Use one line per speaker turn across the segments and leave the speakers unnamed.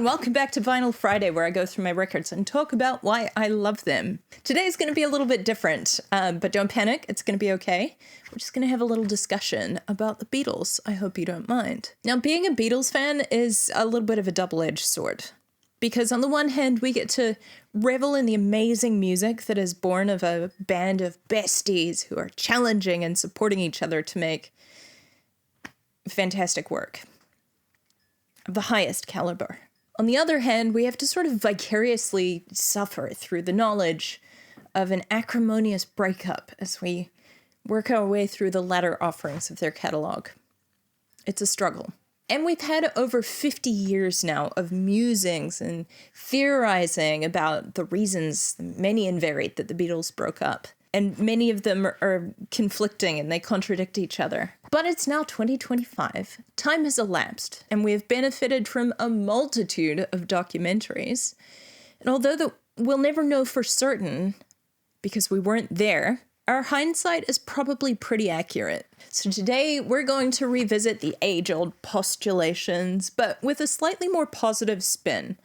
welcome back to Vinyl Friday, where I go through my records and talk about why I love them. Today's going to be a little bit different, but don't panic, it's going to be okay. We're just going to have a little discussion about the Beatles. I hope you don't mind. Now, being a Beatles fan is a little bit of a double-edged sword, because on the one hand, we get to revel in the amazing music that is born of a band of besties who are challenging and supporting each other to make fantastic work of the highest caliber. On the other hand, we have to sort of vicariously suffer through the knowledge of an acrimonious breakup as we work our way through the latter offerings of their catalog. It's a struggle. And we've had over 50 years now of musings and theorizing about the reasons, many and varied, that the Beatles broke up. And many of them are conflicting and they contradict each other. But it's now 2025. Time has elapsed, and we have benefited from a multitude of documentaries. And although we'll never know for certain, because we weren't there, our hindsight is probably pretty accurate. So today we're going to revisit the age-old postulations, but with a slightly more positive spin.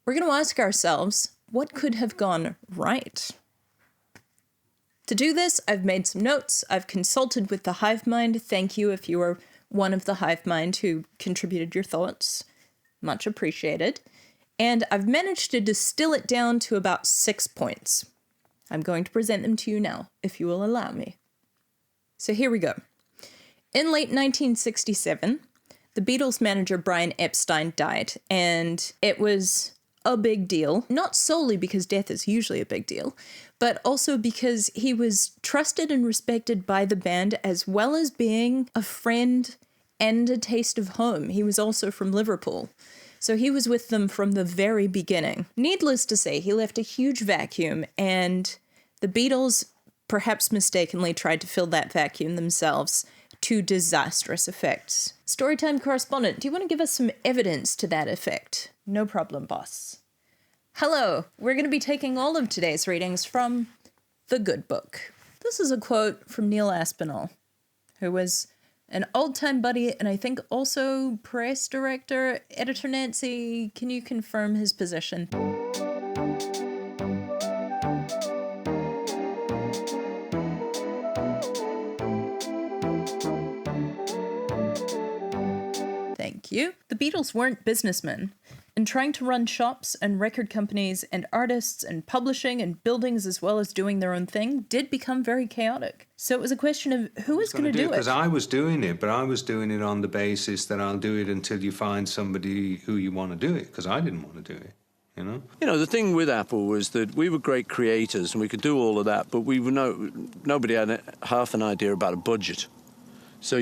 We're going to ask ourselves, what could have gone right? To do this, I've made some notes. I've consulted with the Hive Mind. Thank you if you are one of the Hive Mind who contributed your thoughts. Much appreciated. And I've managed to distill it down to about 6 points. I'm going to present them to you now, if you will allow me. So here we go. In late 1967, the Beatles manager Brian Epstein died, and it was a big deal, not solely because death is usually a big deal, but also because he was trusted and respected by the band, as well as being a friend and a taste of home. He was also from Liverpool, so he was with them from the very beginning. Needless to say, he left a huge vacuum, and the Beatles, perhaps mistakenly, tried to fill that vacuum themselves to disastrous effects. Storytime correspondent, do you want to give us some evidence to that effect? No problem, boss. Hello, we're going to be taking all of today's readings from The Good Book. This is a quote from Neil Aspinall, who was an old-time buddy and I think also press director. Editor Nancy, can you confirm his position? Thank you. The Beatles weren't businessmen, and trying to run shops and record companies and artists and publishing and buildings as well as doing their own thing did become very chaotic. So it was a question of who was going to do it.
Because I was doing it, but I was doing it on the basis that I'll do it until you find somebody who you want to do it, because I didn't want to do it. You know,
the thing with Apple was that we were great creators and we could do all of that, but nobody had half an idea about a budget. So,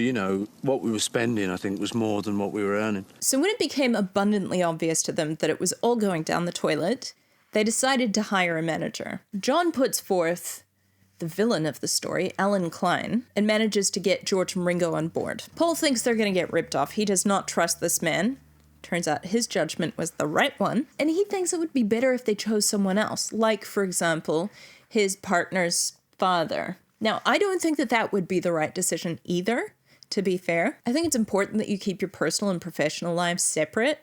what we were spending, I think, was more than what we were earning.
So when it became abundantly obvious to them that it was all going down the toilet, they decided to hire a manager. John puts forth the villain of the story, Alan Klein, and manages to get George and Ringo on board. Paul thinks they're going to get ripped off. He does not trust this man. Turns out his judgment was the right one, and he thinks it would be better if they chose someone else, like, for example, his partner's father. Now, I don't think that would be the right decision either, to be fair. I think it's important that you keep your personal and professional lives separate,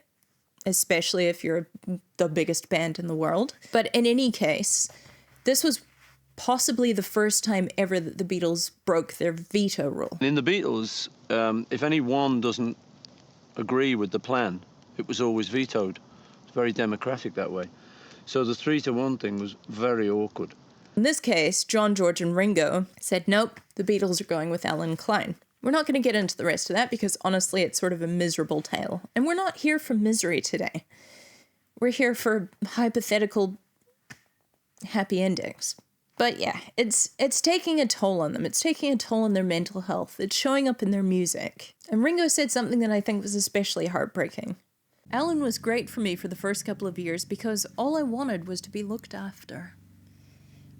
especially if you're the biggest band in the world. But in any case, this was possibly the first time ever that the Beatles broke their veto rule.
In the Beatles, if any one doesn't agree with the plan, it was always vetoed. It's very democratic that way. So the 3-1 thing was very awkward.
In this case, John, George, and Ringo said, nope, the Beatles are going with Alan Klein. We're not going to get into the rest of that because, honestly, it's sort of a miserable tale. And we're not here for misery today. We're here for hypothetical happy endings. But yeah, it's taking a toll on them. It's taking a toll on their mental health. It's showing up in their music. And Ringo said something that I think was especially heartbreaking. Alan was great for me for the first couple of years because all I wanted was to be looked after.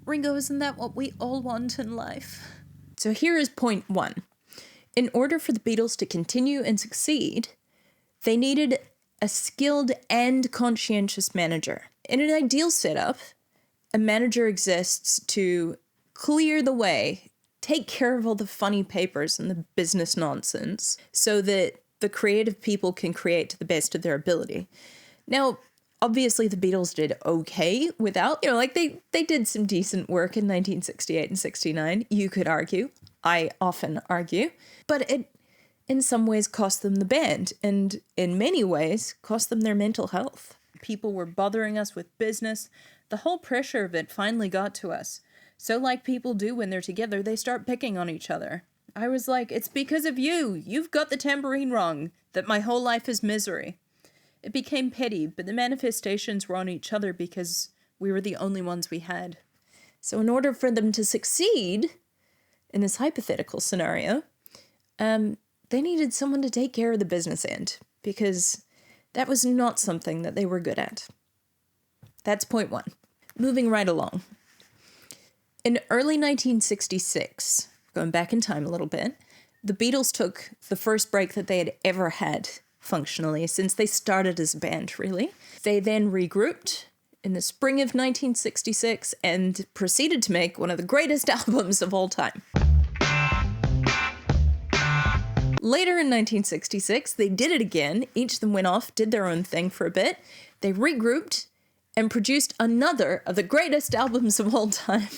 Ringo, isn't that what we all want in life? So here is point 1. In order for the Beatles to continue and succeed, they needed a skilled and conscientious manager. In an ideal setup, a manager exists to clear the way, take care of all the funny papers and the business nonsense, so that the creative people can create to the best of their ability. Now, obviously the Beatles did okay without, like they did some decent work in 1968 and 69, you could argue. I often argue. But it, in some ways, cost them the band, and in many ways, cost them their mental health. People were bothering us with business. The whole pressure of it finally got to us. So like people do when they're together, they start picking on each other. I was like, it's because of you. You've got the tambourine wrong, that my whole life is misery. It became petty, but the manifestations were on each other because we were the only ones we had. So in order for them to succeed in this hypothetical scenario, they needed someone to take care of the business end, because that was not something that they were good at. That's point one. Moving right along. In early 1966, going back in time a little bit, the Beatles took the first break that they had ever had functionally since they started as a band, really. They then regrouped in the spring of 1966 and proceeded to make one of the greatest albums of all time. Later in 1966, they did it again. Each of them went off, did their own thing for a bit. They regrouped and produced another of the greatest albums of all time.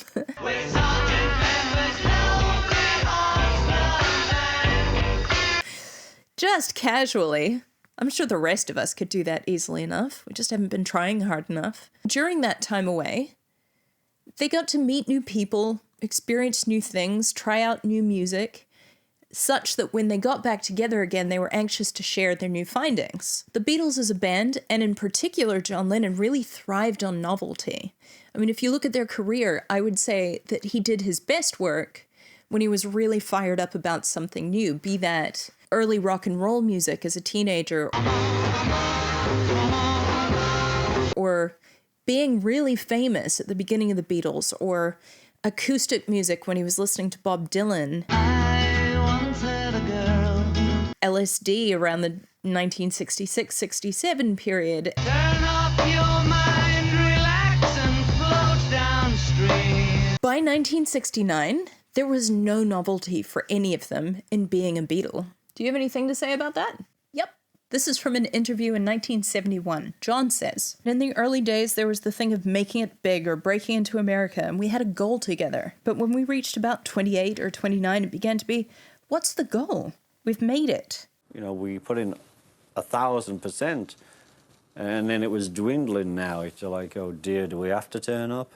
Just casually. I'm sure the rest of us could do that easily enough. We just haven't been trying hard enough. During that time away, they got to meet new people, experience new things, try out new music, such that when they got back together again, they were anxious to share their new findings. The Beatles as a band, and in particular John Lennon, really thrived on novelty. I mean, if you look at their career, I would say that he did his best work when he was really fired up about something new, be that early rock and roll music as a teenager, or being really famous at the beginning of the Beatles, or acoustic music when he was listening to Bob Dylan. LSD around the 1966-67 period. Turn off your mind, relax and float downstream. By 1969, there was no novelty for any of them in being a Beatle. Do you have anything to say about that? Yep. This is from an interview in 1971. John says, in the early days, there was the thing of making it big or breaking into America, and we had a goal together. But when we reached about 28 or 29, it began to be, what's the goal? We've made it.
You know, we put in 1,000%, and then it was dwindling now. It's like, oh dear, do we have to turn up?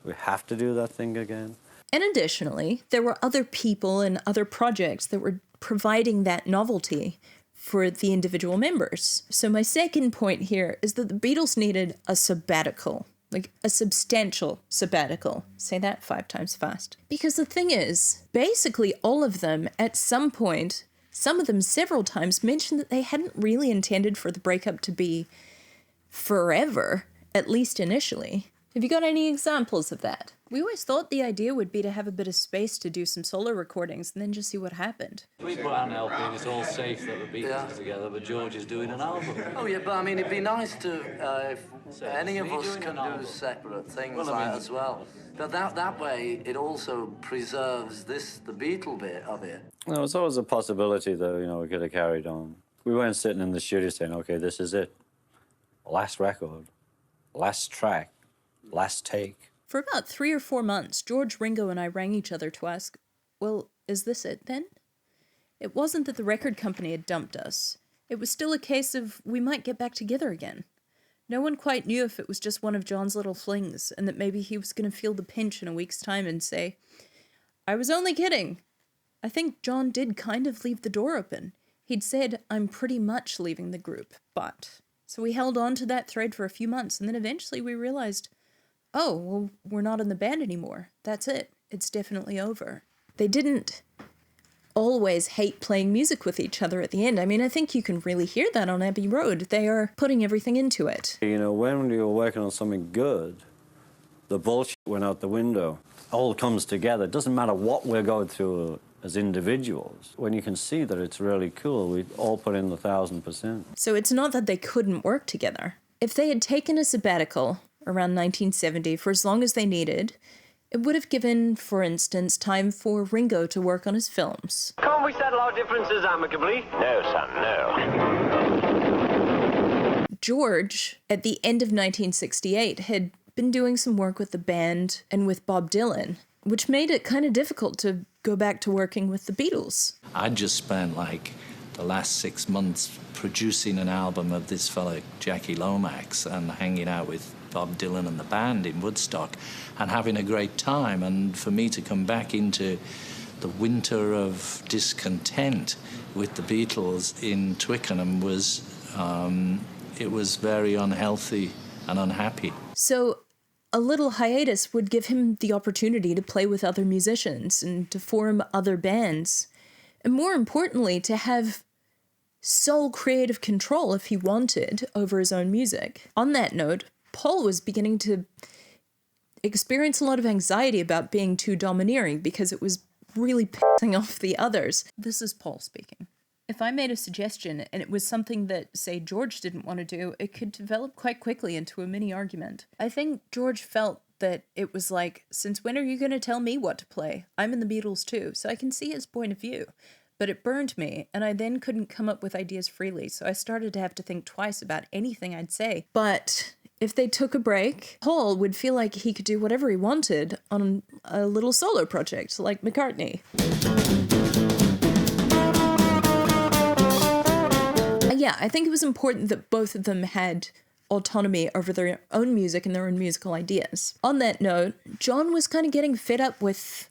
We have to do that thing again?
And additionally, there were other people and other projects that were providing that novelty for the individual members. So my second point here is that the Beatles needed a sabbatical, like a substantial sabbatical. Say that 5 times fast. Because the thing is, basically all of them at some point, some of them several times, mentioned that they hadn't really intended for the breakup to be forever, at least initially. Have you got any examples of that? We always thought the idea would be to have a bit of space to do some solo recordings and then just see what happened.
We put out an LP and it's all safe that the Beatles are together, but George is doing an album.
Oh yeah, but I mean, it'd be nice to, if any of us can do separate things as well. But that way, it also preserves the Beatle bit of it.
Well, it's always a possibility, though, you know, we could have carried on. We weren't sitting in the studio saying, okay, this is it. Last record, last track, last take.
For about 3 or 4 months, George, Ringo, and I rang each other to ask, well, is this it then? It wasn't that the record company had dumped us. It was still a case of we might get back together again. No one quite knew if it was just one of John's little flings, and that maybe he was going to feel the pinch in a week's time and say, I was only kidding. I think John did kind of leave the door open. He'd said, I'm pretty much leaving the group, but... So we held on to that thread for a few months, and then eventually we realized, oh, well, we're not in the band anymore. That's it. It's definitely over. They didn't always hate playing music with each other at the end. I mean, I think you can really hear that on Abbey Road. They are putting everything into it.
You know, when you're working on something good, the bullshit went out the window. All comes together. It doesn't matter what we're going through as individuals. When you can see that it's really cool, we all put in the 1,000%.
So it's not that they couldn't work together. If they had taken a sabbatical around 1970 for as long as they needed, it would have given, for instance, time for Ringo to work on his films.
Can't we settle our differences amicably?
No, son, no.
George, at the end of 1968, had been doing some work with the band and with Bob Dylan, which made it kind of difficult to go back to working with the Beatles.
I'd just spent like the last 6 months producing an album of this fella, Jackie Lomax, and hanging out with Bob Dylan and the band in Woodstock and having a great time. And for me to come back into the winter of discontent with the Beatles in Twickenham was, it was very unhealthy and unhappy.
So a little hiatus would give him the opportunity to play with other musicians and to form other bands. And more importantly, to have sole creative control, if he wanted, over his own music. On that note, Paul was beginning to experience a lot of anxiety about being too domineering because it was really pissing off the others. This is Paul speaking. If I made a suggestion and it was something that, say, George didn't want to do, it could develop quite quickly into a mini argument. I think George felt that it was like, since when are you going to tell me what to play? I'm in the Beatles too, so I can see his point of view. But it burned me, and I then couldn't come up with ideas freely, so I started to have to think twice about anything I'd say. But if they took a break, Paul would feel like he could do whatever he wanted on a little solo project, like McCartney. Yeah, I think it was important that both of them had autonomy over their own music and their own musical ideas. On that note, John was kind of getting fed up with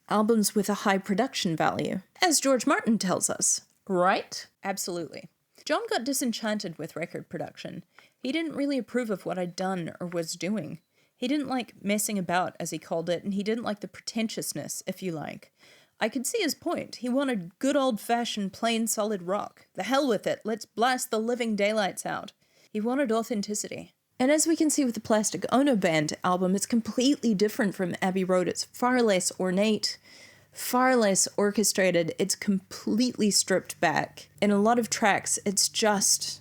albums with a high production value, as George Martin tells us, right? Absolutely. John got disenchanted with record production. He didn't really approve of what I'd done or was doing. He didn't like messing about, as he called it, and he didn't like the pretentiousness, if you like. I could see his point. He wanted good old-fashioned, plain, solid rock. The hell with it. Let's blast the living daylights out. He wanted authenticity. And as we can see with the Plastic Ono Band album, it's completely different from Abbey Road. It's far less ornate, far less orchestrated. It's completely stripped back. In a lot of tracks, it's just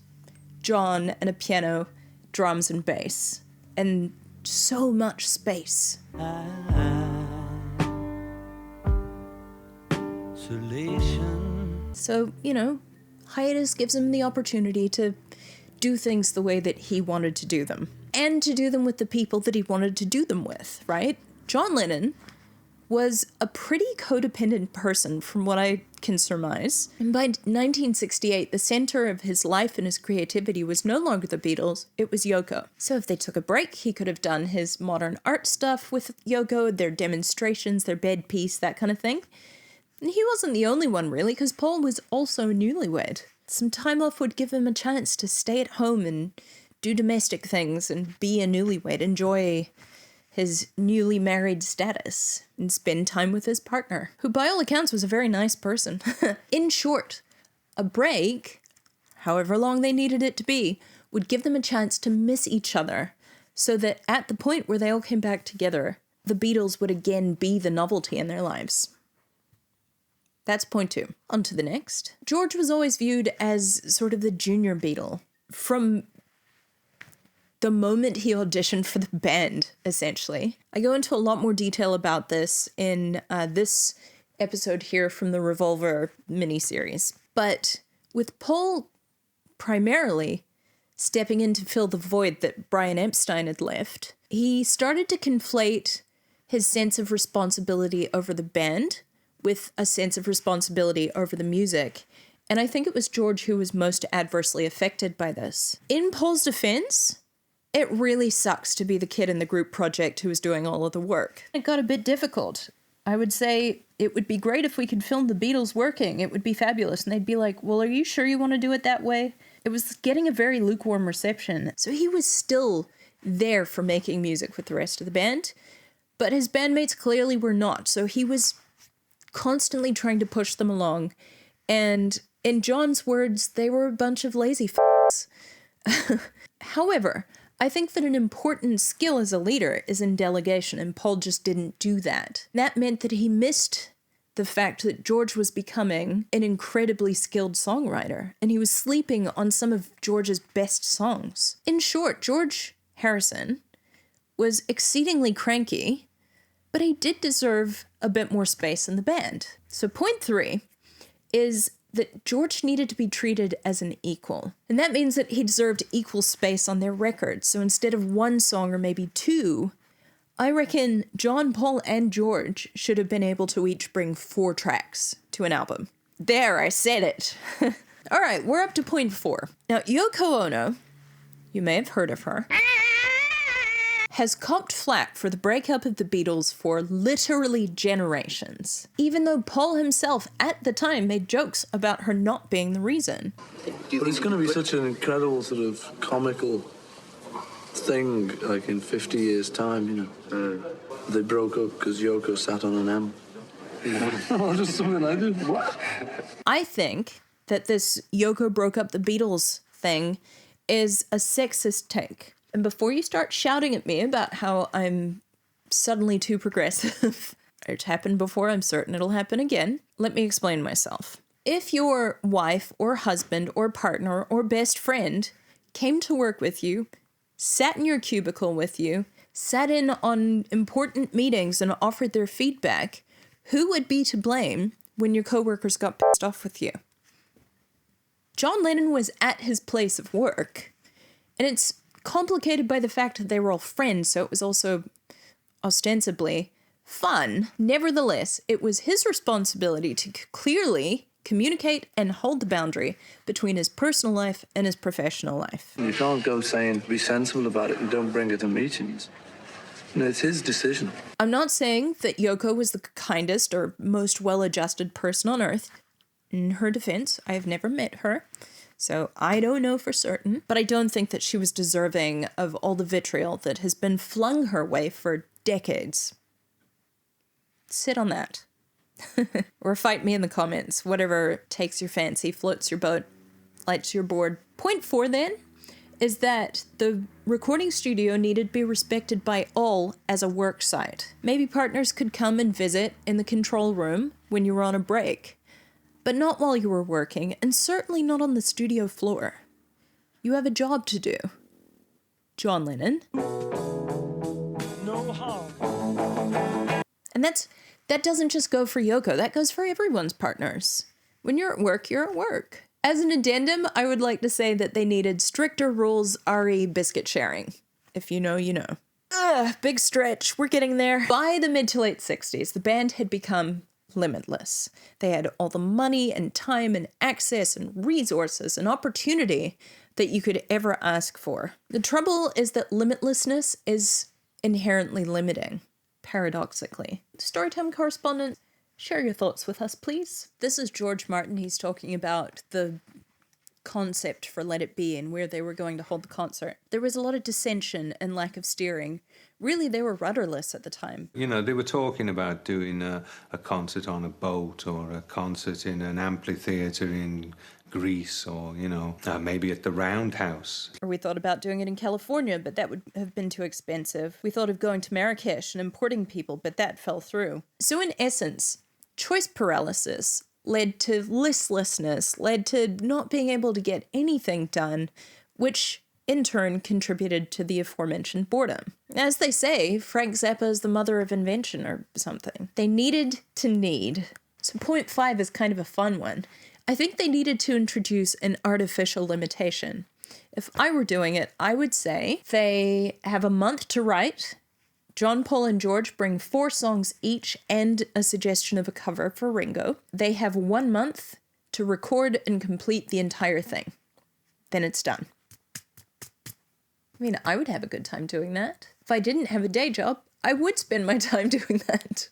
John and a piano, drums and bass. And so much space. So, you know, hiatus gives him the opportunity to do things the way that he wanted to do them. And to do them with the people that he wanted to do them with, right? John Lennon was a pretty codependent person from what I can surmise. And by 1968, the center of his life and his creativity was no longer the Beatles, it was Yoko. So if they took a break, he could have done his modern art stuff with Yoko, their demonstrations, their bed piece, that kind of thing. And he wasn't the only one, really, because Paul was also newlywed. Some time off would give him a chance to stay at home and do domestic things and be a newlywed, enjoy his newly married status, and spend time with his partner, who by all accounts was a very nice person. In short, a break, however long they needed it to be, would give them a chance to miss each other, so that at the point where they all came back together, the Beatles would again be the novelty in their lives. That's point 2. On to the next. George was always viewed as sort of the junior Beatle. From the moment he auditioned for the band, essentially. I go into a lot more detail about this in this episode here from the Revolver miniseries. But with Paul primarily stepping in to fill the void that Brian Epstein had left, he started to conflate his sense of responsibility over the band with a sense of responsibility over the music. And I think it was George who was most adversely affected by this. In Paul's defense, it really sucks to be the kid in the group project who was doing all of the work. It got a bit difficult. I would say it would be great if we could film the Beatles working. It would be fabulous. And they'd be like, well, are you sure you want to do it that way? It was getting a very lukewarm reception. So he was still there for making music with the rest of the band, but his bandmates clearly were not. So he was constantly trying to push them along. And in John's words, they were a bunch of lazy f***s. However, I think that an important skill as a leader is in delegation, and Paul just didn't do that. That meant that he missed the fact that George was becoming an incredibly skilled songwriter, and he was sleeping on some of George's best songs. In short, George Harrison was exceedingly cranky, but he did deserve a bit more space in the band. So point 3 is that George needed to be treated as an equal. And that means that he deserved equal space on their record. So instead of one song or maybe two, I reckon John, Paul, and George should have been able to each bring 4 tracks to an album. There, I said it. All right, we're up to point 4. Now, Yoko Ono, you may have heard of her, has copped flack for the breakup of the Beatles for literally generations, even though Paul himself at the time made jokes about her not being the reason.
But it's going to be such an incredible sort of comical thing, like in 50 years' time, you know. They broke up because Yoko sat on an M. Oh, just something I did. What?
I think that this Yoko broke up the Beatles thing is a sexist take. And before you start shouting at me about how I'm suddenly too progressive, it's happened before, I'm certain it'll happen again, let me explain myself. If your wife or husband or partner or best friend came to work with you, sat in your cubicle with you, sat in on important meetings and offered their feedback, who would be to blame when your coworkers got pissed off with you? John Lennon was at his place of work, and it's complicated by the fact that they were all friends, so it was also ostensibly fun. Nevertheless, it was his responsibility to clearly communicate and hold the boundary between his personal life and his professional life.
You can't go saying, be sensible about it and don't bring it to meetings. You know, it's his decision.
I'm not saying that Yoko was the kindest or most well-adjusted person on earth. In her defense, I have never met her, so I don't know for certain, but I don't think that she was deserving of all the vitriol that has been flung her way for decades. Sit on that. Or fight me in the comments, whatever takes your fancy, floats your boat, lights your board. Point 4 then is that the recording studio needed to be respected by all as a work site. Maybe partners could come and visit in the control room when you were on a break, but not while you were working, and certainly not on the studio floor. You have a job to do. John Lennon.
No harm.
And that doesn't just go for Yoko, that goes for everyone's partners. When you're at work, you're at work. As an addendum, I would like to say that they needed stricter rules re biscuit sharing. If you know, you know. Big stretch, we're getting there. By the mid to late 60s, the band had become limitless. They had all the money and time and access and resources and opportunity that you could ever ask for. The trouble is that limitlessness is inherently limiting, paradoxically. Storytime correspondent, share your thoughts with us, please. This is George Martin. He's talking about the concept for Let It Be and where they were going to hold the concert. There was a lot of dissension and lack of steering. Really, they were rudderless at the time.
You know, they were talking about doing a concert on a boat or a concert in an amphitheatre in Greece or, you know, maybe at the Roundhouse.
Or we thought about doing it in California, but that would have been too expensive. We thought of going to Marrakesh and importing people, but that fell through. So in essence, choice paralysis led to listlessness, led to not being able to get anything done, which in turn contributed to the aforementioned boredom. As they say, Frank Zappa is the mother of invention or something. They needed to need. So point 5 is kind of a fun one. I think they needed to introduce an artificial limitation. If I were doing it, I would say they have a month to write. John, Paul, and George bring 4 songs each and a suggestion of a cover for Ringo. They have 1 month to record and complete the entire thing. Then it's done. I mean, I would have a good time doing that. If I didn't have a day job, I would spend my time doing that.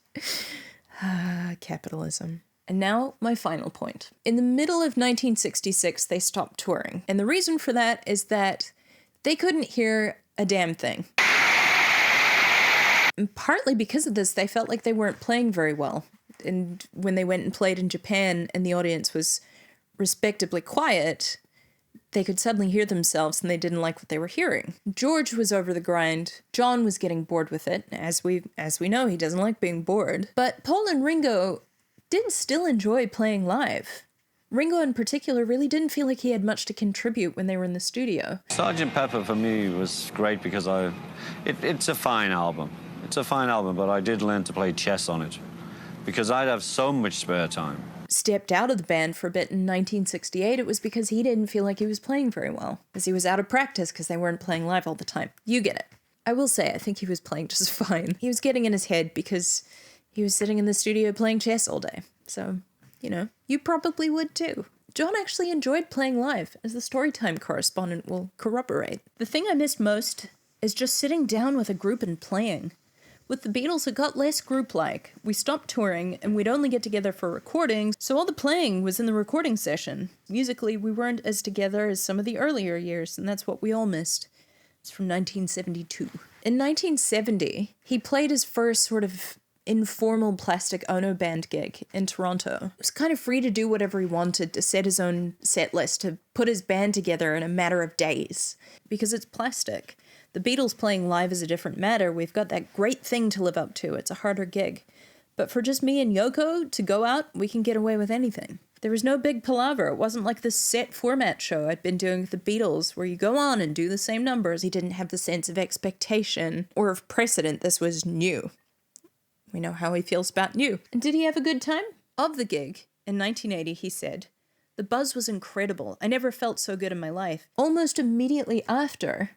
Capitalism. And now, my final point. In the middle of 1966, they stopped touring. And the reason for that is that they couldn't hear a damn thing. And partly because of this, they felt like they weren't playing very well. And when they went and played in Japan and the audience was respectably quiet, they could suddenly hear themselves and they didn't like what they were hearing. George was over the grind. John was getting bored with it. As we know, he doesn't like being bored. But Paul and Ringo did still enjoy playing live. Ringo in particular really didn't feel like he had much to contribute when they were in the studio.
Sgt. Pepper for me was great because it's a fine album. It's a fine album, but I did learn to play chess on it because I'd have so much spare time.
stepped out of the band for a bit in 1968, it was because he didn't feel like he was playing very well, because he was out of practice because they weren't playing live all the time. You get it. I will say, I think he was playing just fine. He was getting in his head because he was sitting in the studio playing chess all day. So, you know, you probably would too. John actually enjoyed playing live, as the Storytime correspondent will corroborate. The thing I missed most is just sitting down with a group and playing. With the Beatles, it got less group-like. We stopped touring, and we'd only get together for recordings, so all the playing was in the recording session. Musically, we weren't as together as some of the earlier years, and that's what we all missed. It's from 1972. In 1970, he played his first sort of informal Plastic Ono band gig in Toronto. He was kind of free to do whatever he wanted, to set his own set list, to put his band together in a matter of days, because it's Plastic. The Beatles playing live is a different matter. We've got that great thing to live up to. It's a harder gig. But for just me and Yoko to go out, we can get away with anything. There was no big palaver. It wasn't like the set format show I'd been doing with the Beatles, where you go on and do the same numbers. He didn't have the sense of expectation or of precedent. This was new. We know how he feels about new. And did he have a good time? Of the gig, in 1980, he said, "The buzz was incredible. I never felt so good in my life." Almost immediately after,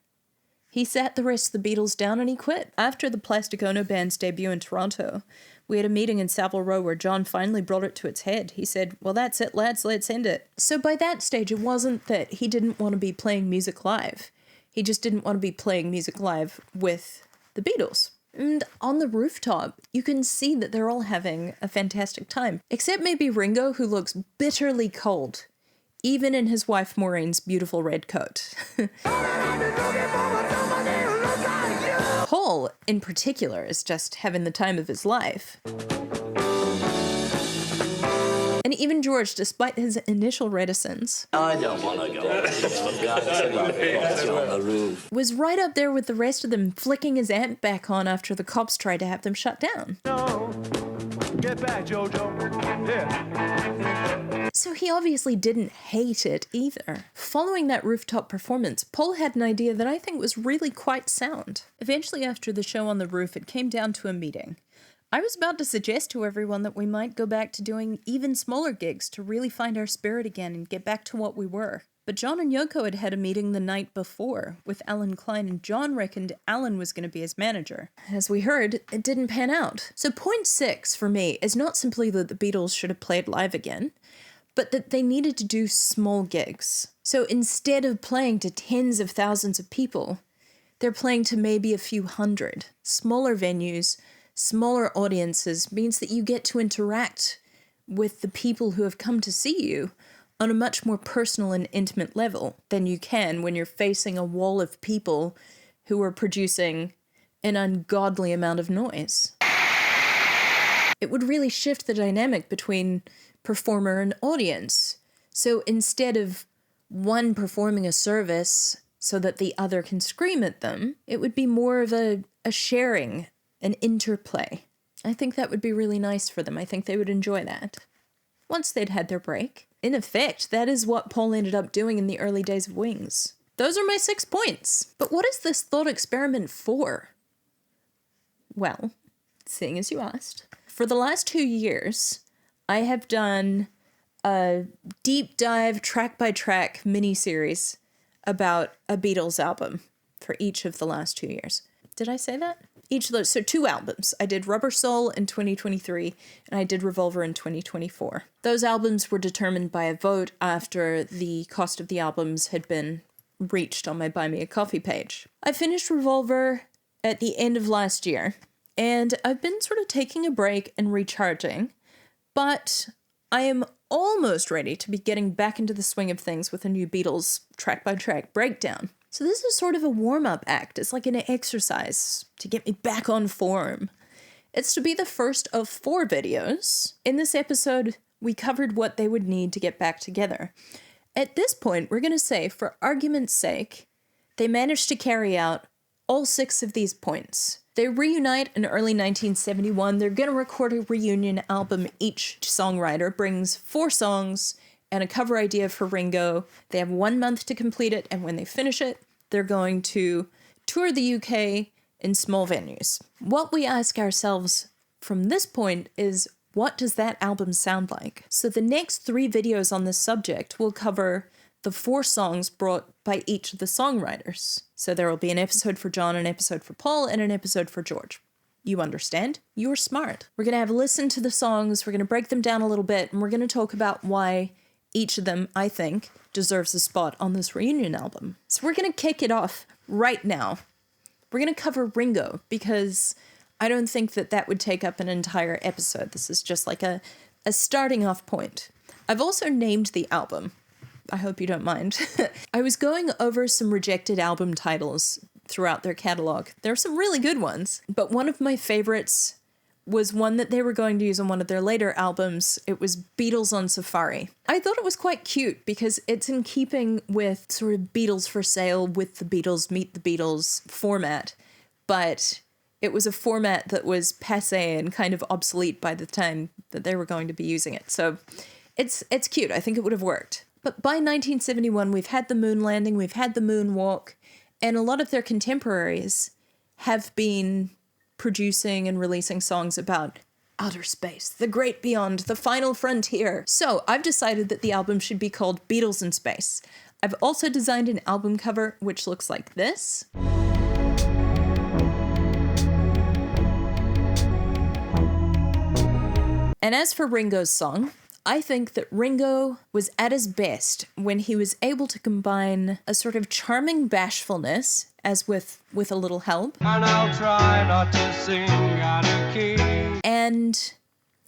he sat the rest of the Beatles down and he quit. After the Plastic Ono Band's debut in Toronto, we had a meeting in Savile Row where John finally brought it to its head. He said, "Well, that's it, lads, let's end it." So by that stage, it wasn't that he didn't want to be playing music live. He just didn't want to be playing music live with the Beatles. And on the rooftop, you can see that they're all having a fantastic time. Except maybe Ringo, who looks bitterly cold, even in his wife Maureen's beautiful red coat. Paul, in particular, is just having the time of his life. And even George, despite his initial reticence,
I don't want to go. On the roof.
was right up there with the rest of them, flicking his amp back on after the cops tried to have them shut down.
No, get back, Jojo. Yeah.
So he obviously didn't hate it either. Following that rooftop performance, Paul had an idea that I think was really quite sound. Eventually, after the show on the roof, it came down to a meeting. I was about to suggest to everyone that we might go back to doing even smaller gigs to really find our spirit again and get back to what we were. But John and Yoko had had a meeting the night before with Alan Klein, and John reckoned Alan was going to be his manager. As we heard, it didn't pan out. So point 6 for me is not simply that the Beatles should have played live again, but that they needed to do small gigs. So instead of playing to tens of thousands of people, they're playing to maybe a few hundred. Smaller venues, smaller audiences means that you get to interact with the people who have come to see you on a much more personal and intimate level than you can when you're facing a wall of people who are producing an ungodly amount of noise. It would really shift the dynamic between performer and audience. So instead of one performing a service so that the other can scream at them, it would be more of a sharing, an interplay. I think that would be really nice for them. I think they would enjoy that. Once they'd had their break. In effect, that is what Paul ended up doing in the early days of Wings. Those are my 6 points. But what is this thought experiment for? Well, seeing as you asked, for the last 2 years, I have done a deep dive, track-by-track mini-series about a Beatles album for each of the last 2 years. Did I say that? Each of those, so 2 albums. I did Rubber Soul in 2023, and I did Revolver in 2024. Those albums were determined by a vote after the cost of the albums had been reached on my Buy Me a Coffee page. I finished Revolver at the end of last year, and I've been sort of taking a break and recharging, but I am almost ready to be getting back into the swing of things with a new Beatles track-by-track breakdown. So this is sort of a warm-up act. It's like an exercise to get me back on form. It's to be the first of 4 videos. In this episode, we covered what they would need to get back together. At this point, we're going to say, for argument's sake, they managed to carry out all 6 of these points. They reunite in early 1971. They're going to record a reunion album. Each songwriter brings 4 songs and a cover idea for Ringo. They have 1 month to complete it, and when they finish it, they're going to tour the UK in small venues. What we ask ourselves from this point is, what does that album sound like? So the next 3 videos on this subject will cover the 4 songs brought by each of the songwriters. So there will be an episode for John, an episode for Paul, and an episode for George. You understand? You're smart. We're going to have a listen to the songs, we're going to break them down a little bit, and we're going to talk about why each of them, I think, deserves a spot on this Reunion album. So we're going to kick it off right now. We're going to cover Ringo, because I don't think that would take up an entire episode. This is just like a starting off point. I've also named the album. I hope you don't mind. I was going over some rejected album titles throughout their catalog. There are some really good ones, but one of my favorites was one that they were going to use on one of their later albums. It was Beatles on Safari. I thought it was quite cute because it's in keeping with sort of Beatles for Sale with the Beatles, Meet the Beatles format, but it was a format that was passé and kind of obsolete by the time that they were going to be using it. So it's cute. I think it would have worked. But by 1971, we've had the moon landing, we've had the moonwalk, and a lot of their contemporaries have been producing and releasing songs about outer space, the great beyond, the final frontier. So I've decided that the album should be called Beatles in Space. I've also designed an album cover which looks like this. And as for Ringo's song, I think that Ringo was at his best when he was able to combine a sort of charming bashfulness, as with a little help,
And I'll try not to sing out of key.
and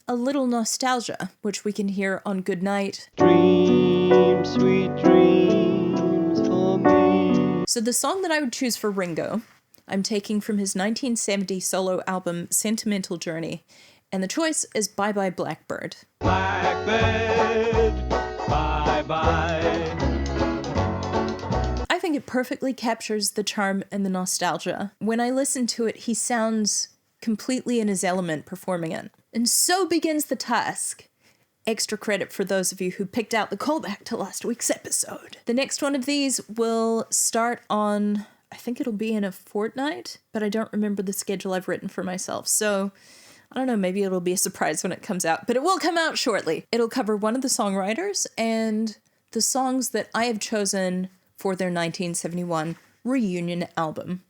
a little nostalgia, which we can hear on Good Night.
Dream, sweet dreams for me.
So the song that I would choose for Ringo, I'm taking from his 1970 solo album Sentimental Journey, and the choice is Bye Bye Blackbird.
Blackbird, bye-bye.
I think it perfectly captures the charm and the nostalgia. When I listen to it, he sounds completely in his element performing it. And so begins the task. Extra credit for those of you who picked out the callback to last week's episode. The next one of these will start on, I think it'll be in a fortnight, but I don't remember the schedule I've written for myself. So I don't know, maybe it'll be a surprise when it comes out, but it will come out shortly. It'll cover one of the songwriters and the songs that I have chosen for their 1971 reunion album,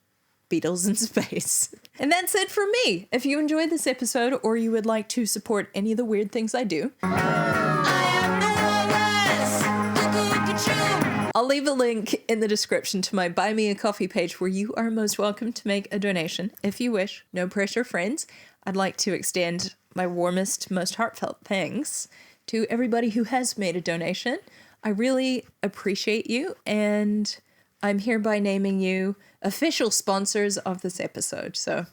Beatles in Space. And that's it from me. If you enjoyed this episode or you would like to support any of the weird things I do, I'll leave a link in the description to my Buy Me a Coffee page where you are most welcome to make a donation if you wish. No pressure, friends. I'd like to extend my warmest, most heartfelt thanks to everybody who has made a donation. I really appreciate you, and I'm hereby naming you official sponsors of this episode. So,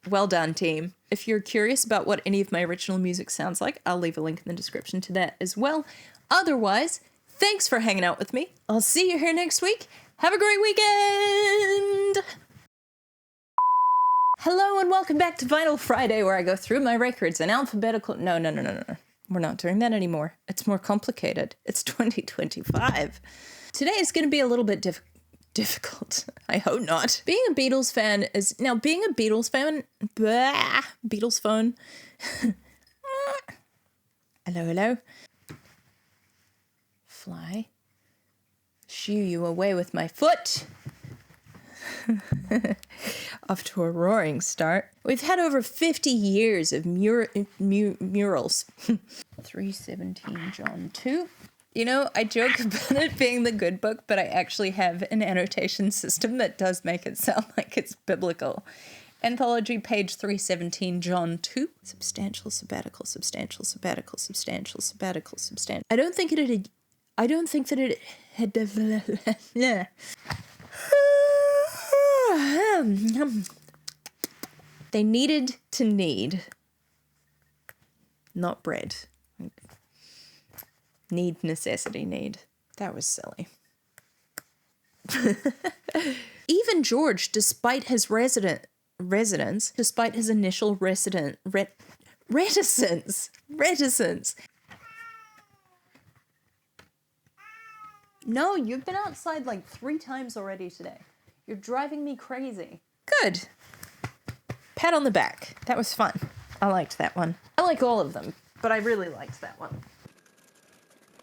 well done, team. If you're curious about what any of my original music sounds like, I'll leave a link in the description to that as well. Otherwise, thanks for hanging out with me. I'll see you here next week. Have a great weekend! Hello and welcome back to Vinyl Friday, where I go through my records in alphabetical... No. We're not doing that anymore. It's more complicated. It's 2025. Today is going to be a little bit difficult. I hope not. Being a Beatles fan is... Now, being a Beatles fan... Beatles phone. Hello. Fly. Shoo you away with my foot. Off to a roaring start. We've had over 50 years of murals. 317 John 2. You know, I joke about it being the good book, but I actually have an annotation system that does make it sound like it's biblical. Anthology, page 317, John 2. Substantial sabbatical, substantial sabbatical, substantial sabbatical, substantial. I don't think that it had... They needed to need, not bread. Need, necessity, need. That was silly. Even George, despite his reticence, No, you've been outside like 3 times already today. You're driving me crazy. Good. Pat on the back. That was fun. I liked that one. I like all of them. but I really liked that one.